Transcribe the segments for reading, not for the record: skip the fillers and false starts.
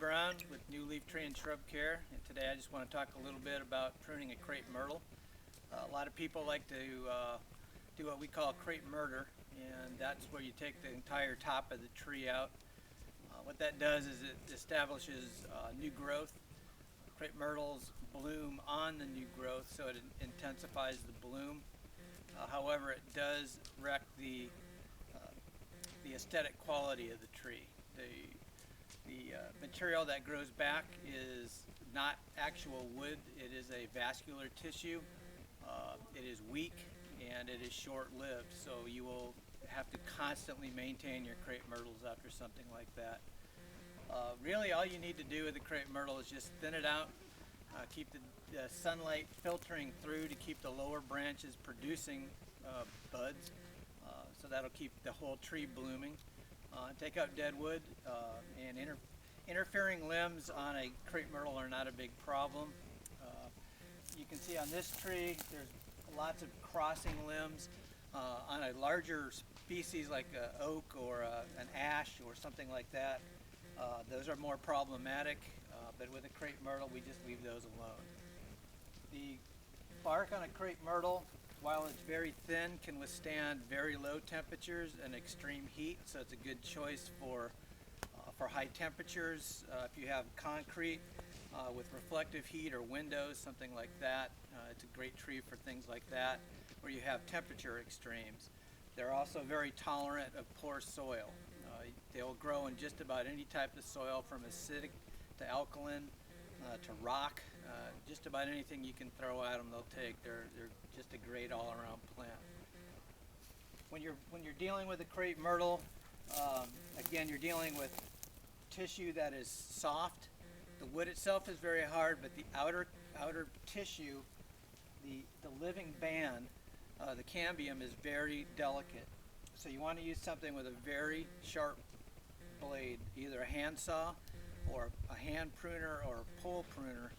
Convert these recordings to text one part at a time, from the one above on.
Brown with New Leaf Tree and Shrub Care, and today I just want to talk a little bit about pruning a crepe myrtle. A lot of people like to do what we call crepe murder, and that's where you take the entire top of the tree out. What that does is it establishes new growth. Crepe myrtles bloom on the new growth, so it intensifies the bloom. However, it does wreck the aesthetic quality of the tree. The material that grows back is not actual wood, it is a vascular tissue. It is weak and it is short-lived, so you will have to constantly maintain your crepe myrtles after something like that. Really all you need to do with the crepe myrtle is just thin it out, keep the sunlight filtering through to keep the lower branches producing buds, so that'll keep the whole tree blooming. Take out dead wood, and interfering limbs on a crepe myrtle are not a big problem. You can see on this tree there's lots of crossing limbs. On a larger species like an oak or an ash or something like that, those are more problematic, but with a crepe myrtle we just leave those alone. The bark on a crepe myrtle, while it's very thin, can withstand very low temperatures and extreme heat, so it's a good choice for high temperatures. If you have concrete with reflective heat or windows, something like that, it's a great tree for things like that, where you have temperature extremes. They're also very tolerant of poor soil. They'll grow in just about any type of soil, from acidic to alkaline to rock. Just about anything you can throw at them they'll take. They're just a great all-around plant. When you're dealing with a crepe myrtle, again, you're dealing with tissue that is soft. The wood itself is very hard, but the outer tissue, the living band, the cambium, is very delicate. So you want to use something with a very sharp blade, either a handsaw or a hand pruner or a pole pruner.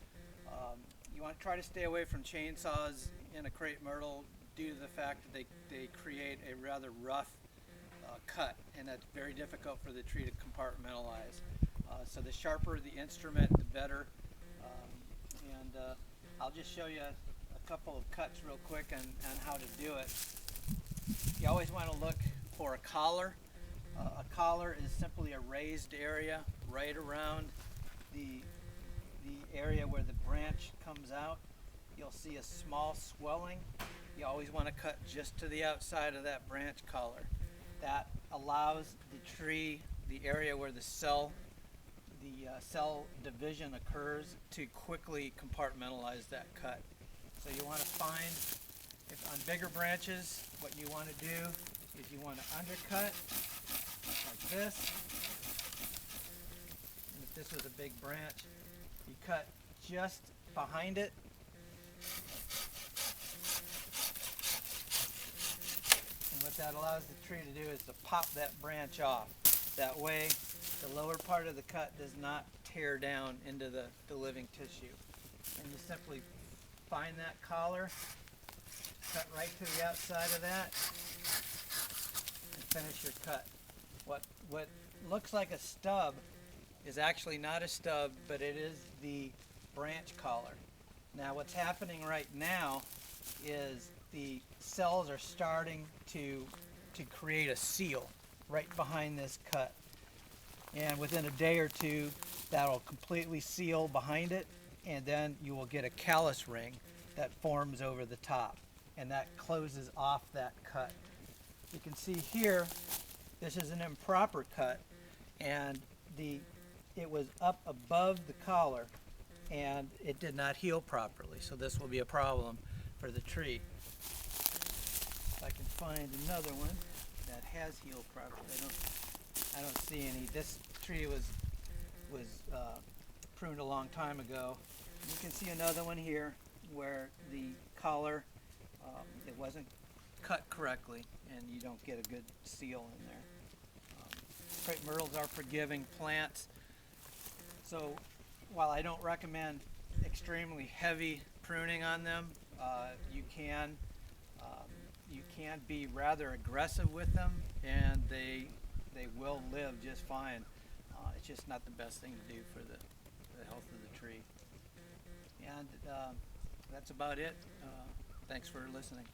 You want to try to stay away from chainsaws in a crepe myrtle due to the fact that they create a rather rough cut, and that's very difficult for the tree to compartmentalize. So the sharper the instrument, the better. I'll just show you a couple of cuts real quick on how to do it. You always want to look for a collar. A collar is simply a raised area right around the area where the branch comes out. You'll see a small swelling. You always want to cut just to the outside of that branch collar. That allows the tree, the area where the cell division occurs, to quickly compartmentalize that cut. So you want to find, on bigger branches, what you want to do is you want to undercut like this. And if this was a big branch, you cut just behind it. And what that allows the tree to do is to pop that branch off. That way the lower part of the cut does not tear down into the living tissue. And you simply find that collar, cut right to the outside of that, and finish your cut. What looks like a stub is actually not a stub, but it is the branch collar. Now what's happening right now is the cells are starting to create a seal right behind this cut. And within a day or two, that'll completely seal behind it, and then you will get a callus ring that forms over the top, and that closes off that cut. You can see here, this is an improper cut, and it was up above the collar, and it did not heal properly, so this will be a problem for the tree. If I can find another one that has healed properly. I don't see any. This tree was pruned a long time ago. You can see another one here where the collar, it wasn't cut correctly, and you don't get a good seal in there. Crepe myrtles are forgiving plants, so while I don't recommend extremely heavy pruning on them, you can be rather aggressive with them, and they will live just fine. It's just not the best thing to do for the health of the tree. And that's about it. Thanks for listening.